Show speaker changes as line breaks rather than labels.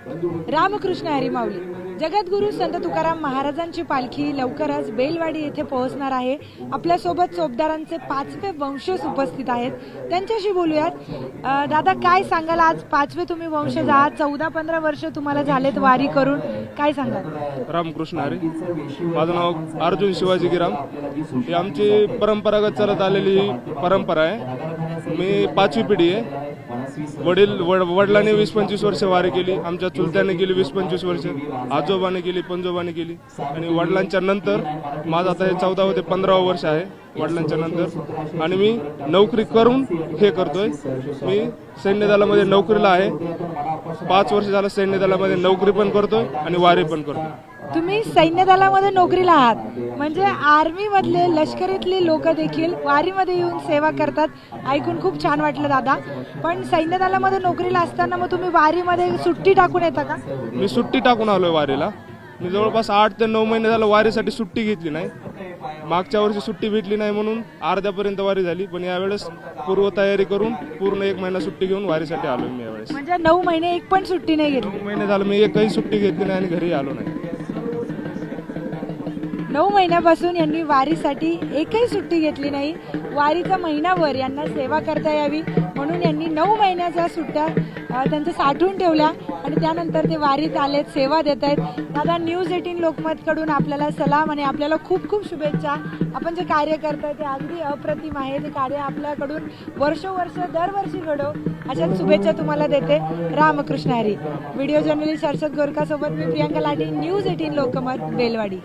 रामकृष्ण हरी माऊली. जगद्गुरू संत तुकाराम महाराजांची पालखी लवकरच बेलवाडी येथे पोहोचणार आहे. आपल्यासोबत चोपदारांचे 5वे वंशज उपस्थित आहेत, त्यांच्याशी बोलूयात. दादा, काय सांगाल, आज 5वे तुम्ही वंशज आहात, 14-15 वर्ष तुम्हाला झालेत वारी करून, काय सांगाल?
रामकृष्ण हरी. माझं नाव अर्जुन शिवाजी गिराम. ही आमची परंपरागत चालत आलेली परंपरा आहे. मी 5वी पिढी आहे. वडिलांनी 20-25 वर्ष वारी केली, आमच्या चुलत्याने केली 20-25 वर्ष, आजोबाने केली, पंजोबाने केली, आणि वडिलांच्या नंतर माझं आता हे 14वे ते 15वे वर्ष आहे वडिलांच्या नंतर. आणि मी नोकरी करून हे करतोय. मी सैन्य दलामध्ये नोकरीला आहे. 5 वर्ष झालं सैन्य दलामध्ये नोकरी पण करतोय आणि वारी पण करतोय.
तुम्ही सैन्य दलामध्ये नोकरीला आहात, म्हणजे आर्मी मधले लष्करीतले लोक देखील वारीमध्ये येऊन सेवा करतात. ऐकून खूप छान वाटलं दादा. पण सैन्य दलामध्ये नोकरीला असताना मग तुम्ही वारीमध्ये सुट्टी टाकून येता का?
मी सुट्टी टाकून आलोय वारीला. मी जवळपास 8 ते 9 महिने झालं वारीसाठी सुट्टी घेतली नाही. मागच्या वर्षी सुट्टी भेटली नाही म्हणून अर्ध्यापर्यंत वारी झाली, पण यावेळेस पूर्वतयारी करून पूर्ण 1 महिना सुट्टी घेऊन वारीसाठी आलोय मी यावेळेस.
म्हणजे 9 महिने एक पण सुट्टी नाही घेतली?
9 महिने झालं मी एकही सुट्टी घेतली नाही आणि घरी आलो नाही.
9 महिन्यापासून यांनी वारीसाठी एकही सुट्टी घेतली नाही. वारीचा महिनाभर यांना सेवा करता यावी म्हणून यांनी 9 महिन्याच्या सुट्ट्या त्यांच्या साठवून ठेवल्या आणि त्यानंतर ते वारीत आलेत, सेवा देत आहेत. दादा, न्यूज 18 लोकमतकडून आपल्याला सलाम आणि आपल्याला खूप खूप शुभेच्छा. आपण जे कार्य करताय ते अगदी अप्रतिम आहे. ते कार्य आपल्याकडून वर्षोवर्ष दरवर्षी घडो अशाच शुभेच्छा तुम्हाला देते. रामकृष्ण हरी. व्हिडिओ जर्नलिस्ट हर्षद गोरका सोबत मी प्रियांका लाटे, न्यूज 18 लोकमत, बेलवाडी.